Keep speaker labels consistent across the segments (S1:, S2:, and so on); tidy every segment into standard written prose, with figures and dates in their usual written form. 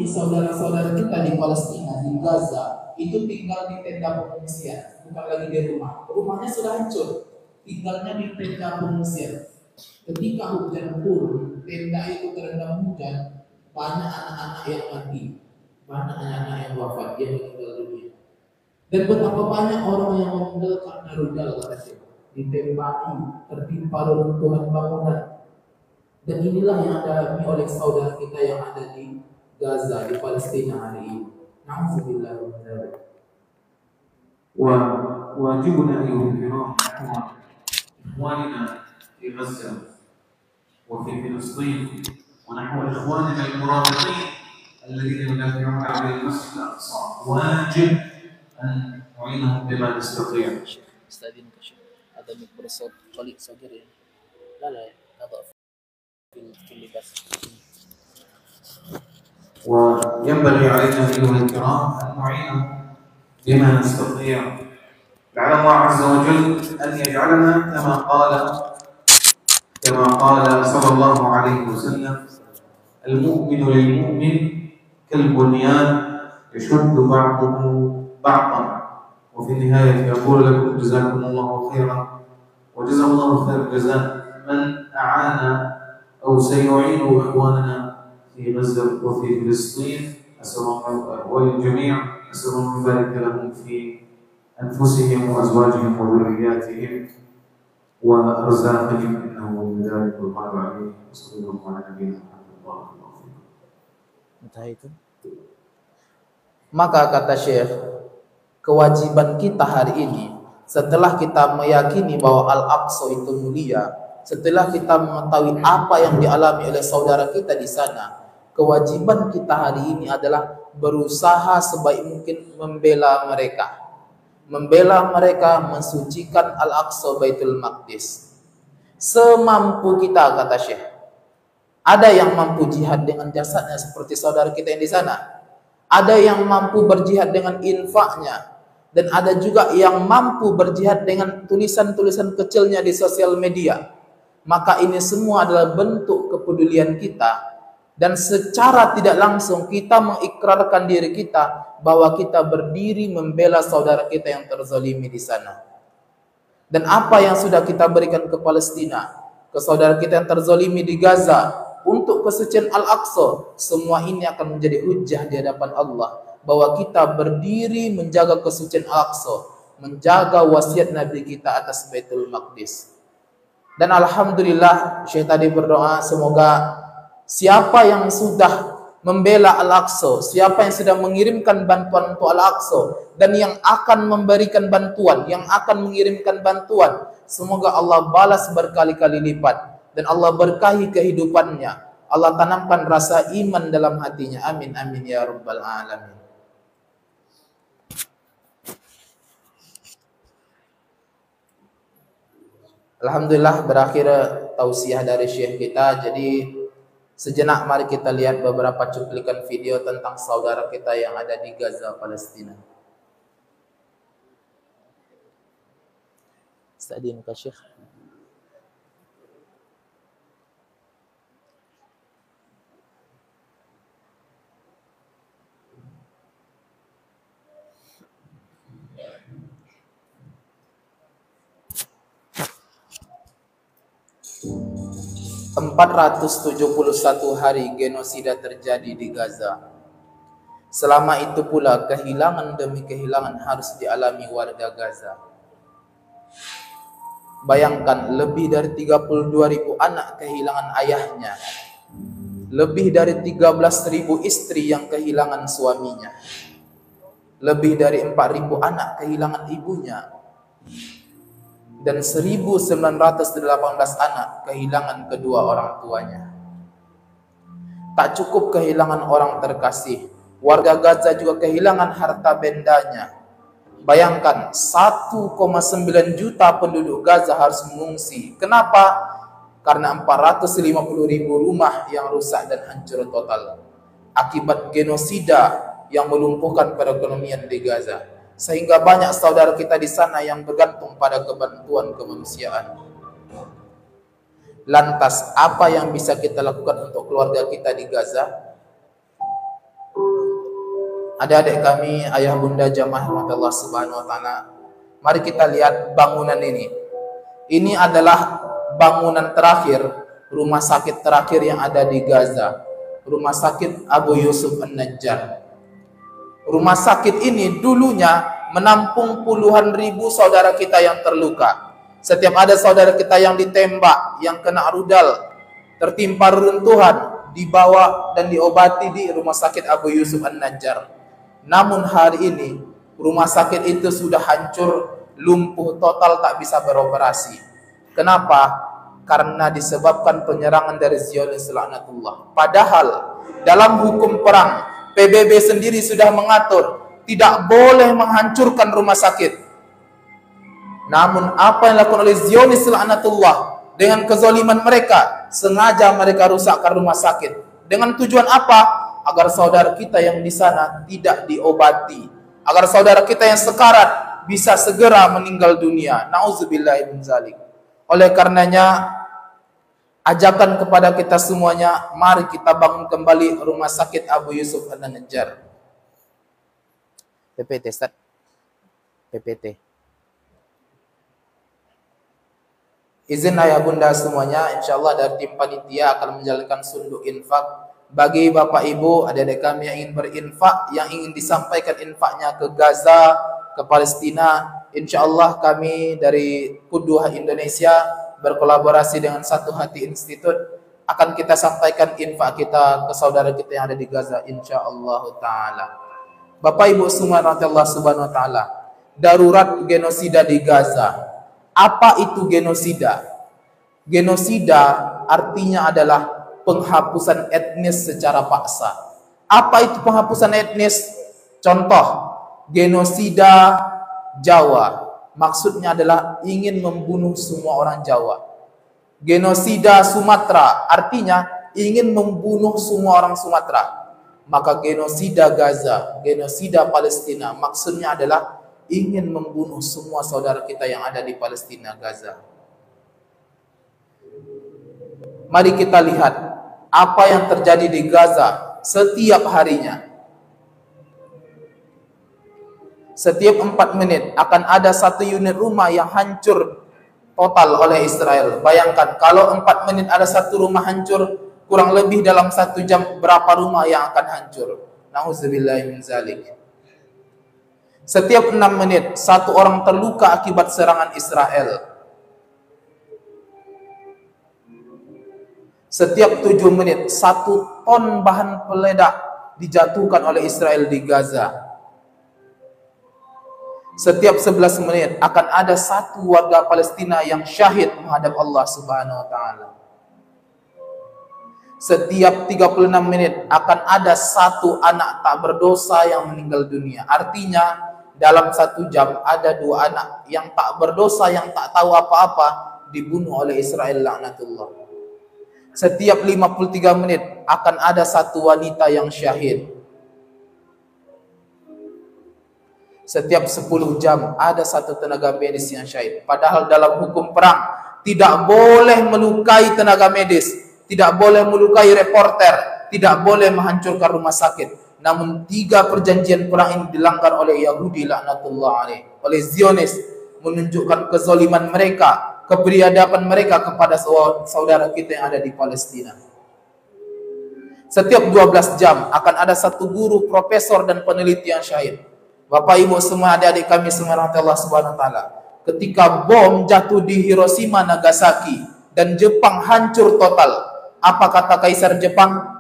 S1: saudara-saudara kita di Palestina, di Gaza, itu tinggal di tenda pengungsian, bukan lagi di rumah. Rumahnya sudah hancur, tinggalnya di tenda pengungsian. Ketika hujan turun, tenda itu terendam hujan, banyak anak-anak yang mati, banyak anak-anak yang wafat, yang meninggal dunia. Dan betapa banyak orang yang meninggal karena rudal, ditembaki, tertimpa reruntuhan bangunan. Dan inilah yang dialami oleh saudara kita yang ada di Gaza, di Palestina hari ini. Nauzubillah min dzalik.
S2: وواجبنا أيها الكرام نحو إخواننا في غزة وفي فلسطين ونحو إخواننا المرابطين الذين يدافعون عن المسجد الأقصى واجب أن نعينهم بما نستطيع.
S1: استأذنك شيخ، هذا مكبر الصوت قليل صغير. لا نضع في اللباس.
S2: وينبغي علينا أيها الكرام أن نعينهم بما نستطيع لعل الله عز وجل أن يجعلنا كما قال صلى الله عليه وسلم المؤمن للمؤمن كالبنيان يشد بعضه بعضا. وفي النهاية أقول لكم جزاكم الله خيرا وجزا الله خير الجزاء من أعان أو سيعين إخواننا في غزة وفي فلسطين. أسأل الله والجميع أسأل الله أن يبارك لهم في أنفسهم وأزواجهم وذرياتهم وأرزاقهم إنه من ذلك القادر عليه. وصلى الله على نبينا محمد بارك الله فيكم.
S1: Entah itu. Maka kata Syekh, kewajiban kita hari ini setelah kita meyakini bahwa Al-Aqsa itu mulia, setelah kita mengetahui apa yang dialami oleh saudara kita di sana, kewajiban kita hari ini adalah berusaha sebaik mungkin membela mereka, mensucikan Al-Aqsa Baitul Maqdis semampu kita, kata Syekh. Ada yang mampu jihad dengan jasadnya seperti saudara kita yang di sana, ada yang mampu berjihad dengan infaknya, dan ada juga yang mampu berjihad dengan tulisan-tulisan kecilnya di sosial media. Maka ini semua adalah bentuk kepedulian kita, dan secara tidak langsung kita mengikrarkan diri kita bahwa kita berdiri membela saudara kita yang terzalimi di sana. Dan apa yang sudah kita berikan ke Palestina, ke saudara kita yang terzalimi di Gaza, untuk kesucian Al-Aqsa, semua ini akan menjadi hujjah di hadapan Allah bahwa kita berdiri menjaga kesucian Al-Aqsa, menjaga wasiat Nabi kita atas Baitul Maqdis. Dan alhamdulillah, Syekh tadi berdoa semoga siapa yang sudah membela Al-Aqsa, siapa yang sudah mengirimkan bantuan untuk Al-Aqsa, dan yang akan memberikan bantuan, yang akan mengirimkan bantuan, semoga Allah balas berkali-kali lipat dan Allah berkahi kehidupannya. Allah tanamkan rasa iman dalam hatinya. Amin amin ya rabbal alamin. Alhamdulillah, berakhir tausiah dari Syekh kita. Jadi sejenak mari kita lihat beberapa cuplikan video tentang saudara kita yang ada di Gaza, Palestina. Istadin ka Syekh. 471 hari genosida terjadi di Gaza. Selama itu pula kehilangan demi kehilangan harus dialami warga Gaza. Bayangkan, lebih dari 32.000 anak kehilangan ayahnya, lebih dari 13.000 istri yang kehilangan suaminya, lebih dari 4.000 anak kehilangan ibunya, dan 1.918 anak kehilangan kedua orang tuanya. Tak cukup kehilangan orang terkasih, warga Gaza juga kehilangan harta bendanya. Bayangkan, 1,9 juta penduduk Gaza harus mengungsi. Kenapa? Karena 450.000 rumah yang rusak dan hancur total akibat genosida yang melumpuhkan perekonomian di Gaza. Sehingga banyak saudara kita di sana yang bergantung pada kebantuan kemanusiaan. Lantas, apa yang bisa kita lakukan untuk keluarga kita di Gaza? Adik-adik kami, ayah bunda jamaah rahmatullah subhanahu wa ta'ala, mari kita lihat bangunan ini. Ini adalah bangunan terakhir, rumah sakit terakhir yang ada di Gaza, rumah sakit Abu Yusuf An-Najjar. Rumah sakit ini dulunya menampung puluhan ribu saudara kita yang terluka. Setiap ada saudara kita yang ditembak, yang kena rudal, tertimpa reruntuhan, dibawa dan diobati di rumah sakit Abu Yusuf An-Najjar. Namun hari ini rumah sakit itu sudah hancur, lumpuh total, tak bisa beroperasi. Kenapa? Karena disebabkan penyerangan dari Zionis laknatullah. Padahal dalam hukum perang PBB sendiri sudah mengatur tidak boleh menghancurkan rumah sakit. Namun apa yang dilakukan oleh Zionis laknatullah dengan kezaliman mereka, sengaja mereka rusakkan rumah sakit. Dengan tujuan apa? Agar saudara kita yang di sana tidak diobati, agar saudara kita yang sekarat bisa segera meninggal dunia. Nauzubillahi min zalik. Oleh karenanya, ajakan kepada kita semuanya, mari kita bangun kembali rumah sakit Abu Yusuf An-Najjar. PPT, Ustaz. PPT. Izin ayah bunda semuanya, insyaallah dari tim panitia akan menjalankan sunduk infak bagi bapak ibu, adik-adik kami yang ingin berinfak, yang ingin disampaikan infaknya ke Gaza, ke Palestina. Insyaallah kami dari Kuduha Indonesia berkolaborasi dengan Satu Hati Institute akan kita sampaikan infak kita ke saudara kita yang ada di Gaza, insyaallah taala. Bapak ibu semua Allah subhanahu wa taala, darurat genosida di Gaza. Apa itu genosida? Genosida artinya adalah penghapusan etnis secara paksa. Apa itu penghapusan etnis? Contoh, genosida Jawa, maksudnya adalah ingin membunuh semua orang Jawa. Genosida Sumatera, artinya ingin membunuh semua orang Sumatera. Maka genosida Gaza, genosida Palestina, maksudnya adalah ingin membunuh semua saudara kita yang ada di Palestina, Gaza. Mari kita lihat apa yang terjadi di Gaza setiap harinya. Setiap 4 menit akan ada 1 unit rumah yang hancur total oleh Israel. Bayangkan kalau 4 menit ada 1 rumah hancur, kurang lebih dalam 1 jam berapa rumah yang akan hancur. Nauzubillahi min zalik. Setiap 6 menit 1 orang terluka akibat serangan Israel. Setiap 7 menit 1 ton bahan peledak dijatuhkan oleh Israel di Gaza. Setiap 11 menit akan ada 1 warga Palestina yang syahid menghadap Allah Subhanahu wa taala. Setiap 36 menit akan ada 1 anak tak berdosa yang meninggal dunia. Artinya dalam 1 jam ada 2 anak yang tak berdosa, yang tak tahu apa-apa, dibunuh oleh Israel laknatullah. Setiap 53 menit akan ada 1 wanita yang syahid. Setiap 10 jam ada 1 tenaga medis yang syahid. Padahal dalam hukum perang tidak boleh melukai tenaga medis, tidak boleh melukai reporter, tidak boleh menghancurkan rumah sakit. Namun 3 perjanjian perang ini dilanggar oleh Yahudi laknatullah alaih, oleh Zionis, menunjukkan kezaliman mereka, keberadaban mereka kepada saudara kita yang ada di Palestina. Setiap 12 jam akan ada 1 guru, profesor dan peneliti yang syahid. Bapak ibu semua, adik-adik kami semua Allah subhanahu wa ta'ala, ketika bom jatuh di Hiroshima, Nagasaki dan Jepang hancur total, apa kata Kaisar Jepang?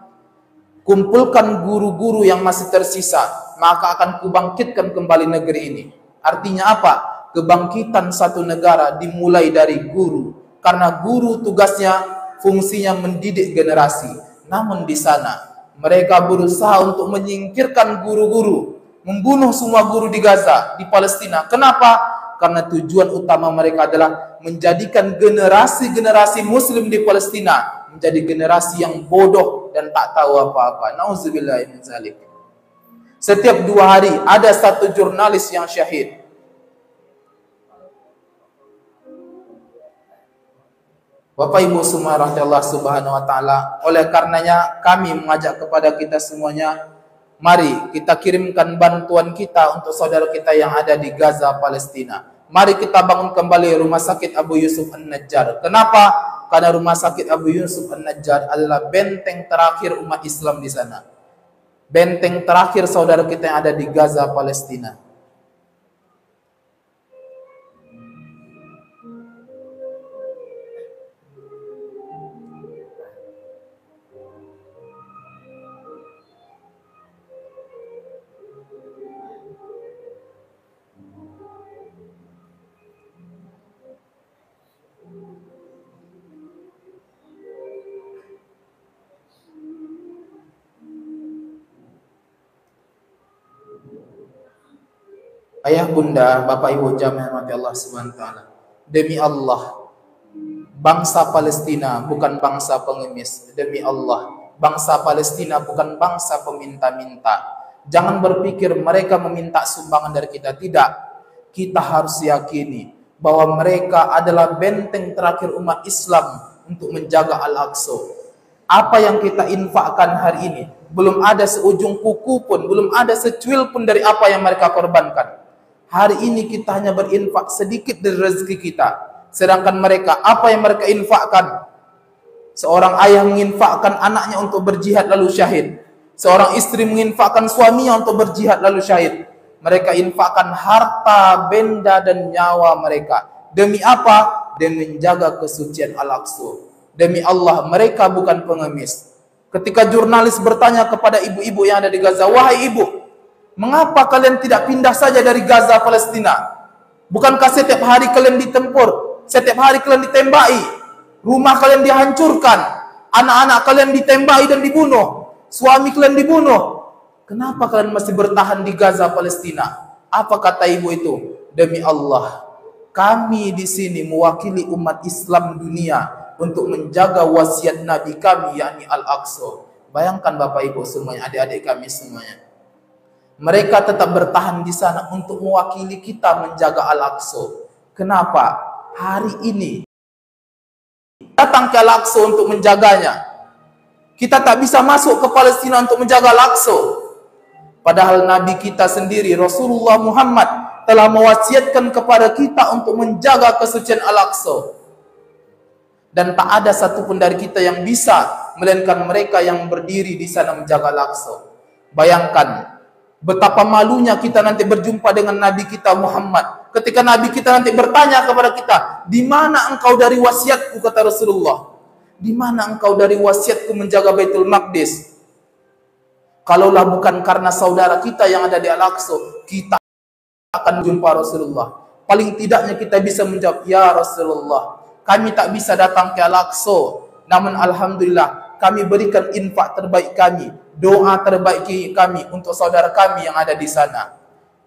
S1: Kumpulkan guru-guru yang masih tersisa, maka akan kubangkitkan kembali negeri ini. Artinya apa? Kebangkitan satu negara dimulai dari guru. Karena guru tugasnya, fungsinya mendidik generasi. Namun di sana, mereka berusaha untuk menyingkirkan guru-guru, membunuh semua guru di Gaza, di Palestina. Kenapa? Karena tujuan utama mereka adalah menjadikan generasi-generasi muslim di Palestina menjadi generasi yang bodoh dan tak tahu apa-apa. Nauzubillahi min zalik. Setiap 2 hari ada 1 jurnalis yang syahid. Bapak ibu semua rahmatullah subhanahu wa ta'ala, oleh karenanya kami mengajak kepada kita semuanya, Mari kita kirimkan bantuan kita untuk saudara kita yang ada di Gaza, Palestina. Mari kita bangun kembali rumah sakit Abu Yusuf An-Najjar. Kenapa? Karena rumah sakit Abu Yusuf An-Najjar adalah benteng terakhir umat Islam di sana. Benteng terakhir saudara kita yang ada di Gaza, Palestina. Ayah bunda, bapak ibu jamaah mati Allah Subhanahu wa taala. Demi Allah, bangsa Palestina bukan bangsa pengemis. Demi Allah, bangsa Palestina bukan bangsa peminta-minta. Jangan berpikir mereka meminta sumbangan dari kita. Tidak. Kita harus yakini bahwa mereka adalah benteng terakhir umat Islam untuk menjaga Al-Aqsa. Apa yang kita infakkan hari ini, belum ada seujung kuku pun, belum ada secuil pun dari apa yang mereka korbankan. Hari ini kita hanya berinfak sedikit dari rezeki kita. Sedangkan mereka, apa yang mereka infakkan? Seorang ayah menginfakkan anaknya untuk berjihad lalu syahid. Seorang istri menginfakkan suaminya untuk berjihad lalu syahid. Mereka infakkan harta, benda dan nyawa mereka. Demi apa? Demi menjaga kesucian Al-Aqsa. Demi Allah, mereka bukan pengemis. Ketika jurnalis bertanya kepada ibu-ibu yang ada di Gaza, "Wahai ibu, mengapa kalian tidak pindah saja dari Gaza, Palestina? Bukankah setiap hari kalian ditempur? Setiap hari kalian ditembaki? Rumah kalian dihancurkan? Anak-anak kalian ditembaki dan dibunuh? Suami kalian dibunuh? Kenapa kalian masih bertahan di Gaza, Palestina?" Apa kata ibu itu? "Demi Allah, kami di sini mewakili umat Islam dunia untuk menjaga wasiat Nabi kami, yakni Al-Aqsa." Bayangkan Bapak Ibu semuanya, adik-adik kami semuanya. Mereka tetap bertahan di sana untuk mewakili kita menjaga Al-Aqsa. Kenapa? Hari ini datang ke Al-Aqsa untuk menjaganya. Kita tak bisa masuk ke Palestina untuk menjaga Al-Aqsa. Padahal Nabi kita sendiri, Rasulullah Muhammad, telah mewasiatkan kepada kita untuk menjaga kesucian Al-Aqsa. Dan tak ada satupun dari kita yang bisa, melainkan mereka yang berdiri di sana menjaga Al-Aqsa. Bayangkan betapa malunya kita nanti berjumpa dengan Nabi kita Muhammad. Ketika Nabi kita nanti bertanya kepada kita, "Di mana engkau dari wasiatku?" kata Rasulullah. "Di mana engkau dari wasiatku menjaga Baitul Maqdis?" Kalaulah bukan karena saudara kita yang ada di Al-Aqsa, kita akan jumpa Rasulullah. Paling tidaknya kita bisa menjawab, "Ya Rasulullah, kami tak bisa datang ke Al-Aqsa, namun alhamdulillah kami berikan infak terbaik kami, doa terbaik kami untuk saudara kami yang ada di sana."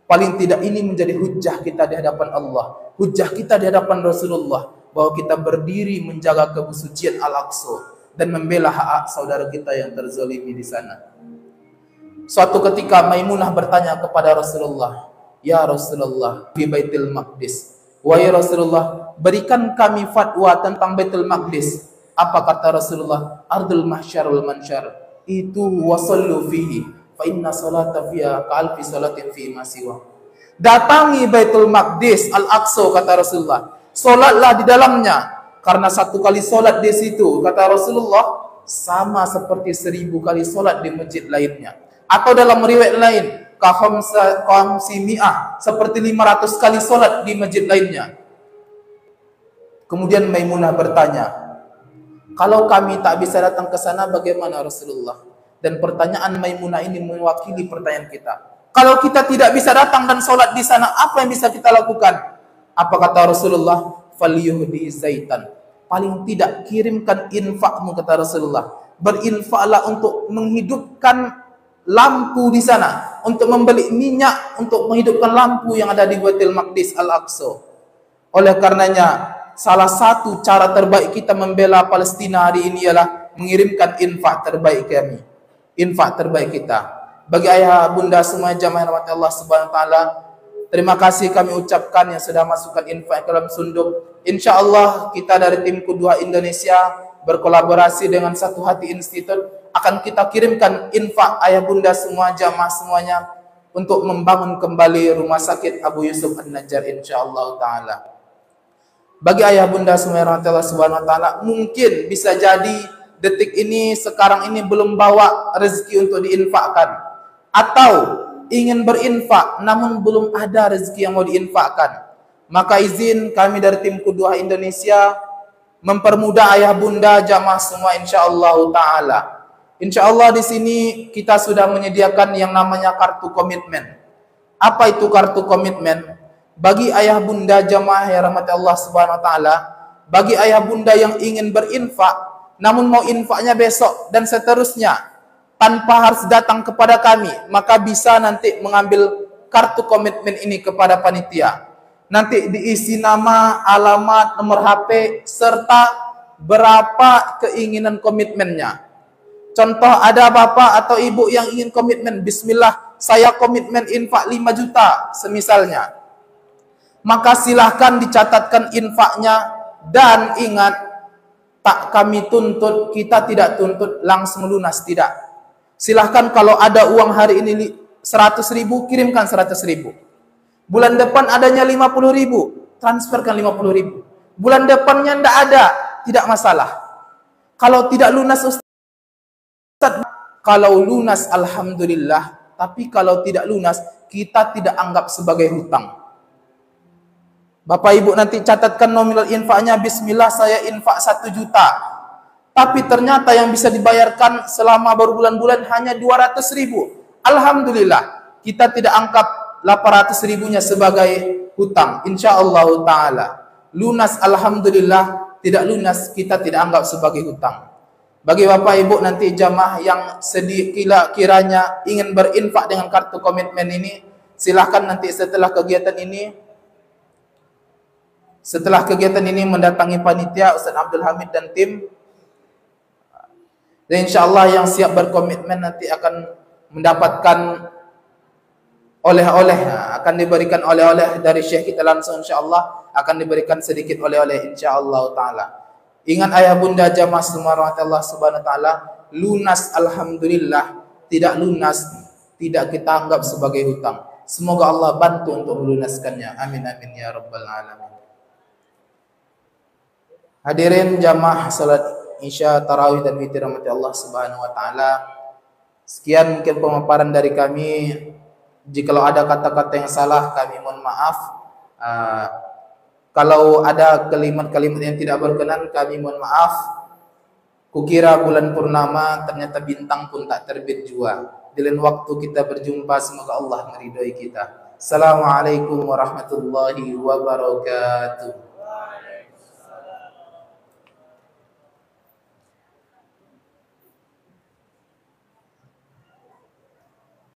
S1: Paling tidak ini menjadi hujjah kita di hadapan Allah, hujjah kita di hadapan Rasulullah, bahwa kita berdiri menjaga kesucian Al-Aqsa dan membela hak saudara kita yang terzalimi di sana. Suatu ketika Maimunah bertanya kepada Rasulullah, "Ya Rasulullah, di Baitul Maqdis, wahai Rasulullah, berikan kami fatwa tentang Baitul Maqdis." Apa kata Rasulullah? "Ardul mahsyarul mansyar, itu wasallu fihi, fa inna salata fiha ka'alfi salatin fi ma siwa." Datangi Baitul Maqdis, Al-Aqsa, kata Rasulullah. Solatlah di dalamnya, karena satu kali solat di situ, kata Rasulullah, sama seperti 1000 kali solat di masjid lainnya. Atau dalam riwayat lain, khamsimi'ah, seperti 500 kali solat di masjid lainnya. Kemudian Maimunah bertanya, "Kalau kami tak bisa datang ke sana, bagaimana Rasulullah?" Dan pertanyaan Maimunah ini mewakili pertanyaan kita. Kalau kita tidak bisa datang dan solat di sana, apa yang bisa kita lakukan? Apa kata Rasulullah? "Falyuhdi zaitan." Paling tidak kirimkan infakmu, kata Rasulullah. Berinfaklah untuk menghidupkan lampu di sana, untuk membeli minyak untuk menghidupkan lampu yang ada di Baitul Maqdis, Al-Aqsa. Oleh karenanya, salah satu cara terbaik kita membela Palestina hari ini ialah mengirimkan infak terbaik kami, infak terbaik kita. Bagi ayah bunda semua jamaah rahmat Allah Subhanahu wa taala, terima kasih kami ucapkan yang sudah masukkan infak ke dalam sunduk. Insyaallah kita dari tim Qudwah Indonesia berkolaborasi dengan Satu Hati Institute, akan kita kirimkan infak ayah bunda semua, jamaah semuanya, untuk membangun kembali Rumah Sakit Abu Yusuf An-Najjar insyaallah taala. Bagi ayah bunda semua yang Allah Subhanahu wa taala, mungkin bisa jadi detik ini, sekarang ini belum bawa rezeki untuk diinfakkan, atau ingin berinfak namun belum ada rezeki yang mau diinfakkan, maka izin kami dari tim Qudwah Indonesia mempermudah ayah bunda jamaah semua insyaallah taala. Insyaallah di sini kita sudah menyediakan yang namanya kartu komitmen. Apa itu kartu komitmen? Bagi ayah bunda jamaah yang rahmati Allah Subhanahu wa taala, bagi ayah bunda yang ingin berinfak namun mau infaknya besok dan seterusnya tanpa harus datang kepada kami, maka bisa nanti mengambil kartu komitmen ini kepada panitia. Nanti diisi nama, alamat, nomor HP, serta berapa keinginan komitmennya. Contoh, ada bapak atau ibu yang ingin komitmen, bismillah, saya komitmen infak 5 juta, semisalnya. Maka silahkan dicatatkan infaknya, dan ingat, tak kami tuntut, kita tidak tuntut langsung lunas, tidak. Silahkan kalau ada uang hari ini 100.000, kirimkan 100.000. Bulan depan adanya 50.000, transferkan 50.000. Bulan depannya tidak ada, tidak masalah. Kalau tidak lunas Ustaz, kalau lunas alhamdulillah, tapi kalau tidak lunas kita tidak anggap sebagai hutang. Bapak ibu nanti catatkan nominal infaknya, bismillah saya infak 1 juta. Tapi ternyata yang bisa dibayarkan selama berbulan-bulan hanya 200.000. Alhamdulillah, kita tidak anggap 800.000-nya sebagai hutang. Insyaallah taala. Lunas alhamdulillah, tidak lunas kita tidak anggap sebagai hutang. Bagi bapak ibu nanti jamaah yang kiranya ingin berinfak dengan kartu komitmen ini, silahkan nanti setelah kegiatan ini mendatangi panitia Ustaz Abdul Hamid dan tim. Dan insyaallah yang siap berkomitmen nanti akan mendapatkan oleh-oleh, akan diberikan oleh-oleh dari Syekh kita langsung, insyaallah akan diberikan sedikit oleh-oleh insyaallah taala. Ingat ayah bunda jamaah semua rahmatullah subhanahu wa taala, lunas alhamdulillah, tidak lunas tidak kita anggap sebagai hutang. Semoga Allah bantu untuk melunaskannya. Amin amin ya rabbal alamin. Hadirin jamaah salat Isya, tarawih dan witir rahmati Allah Subhanahu wa taala. Sekian mungkin pemaparan dari kami. Jikalau ada kata-kata yang salah, kami mohon maaf. Kalau ada kalimat-kalimat yang tidak berkenan, kami mohon maaf. Kukira bulan purnama, ternyata bintang pun tak terbit jua. Di lain waktu kita berjumpa, semoga Allah meridhai kita. Assalamualaikum warahmatullahi wabarakatuh.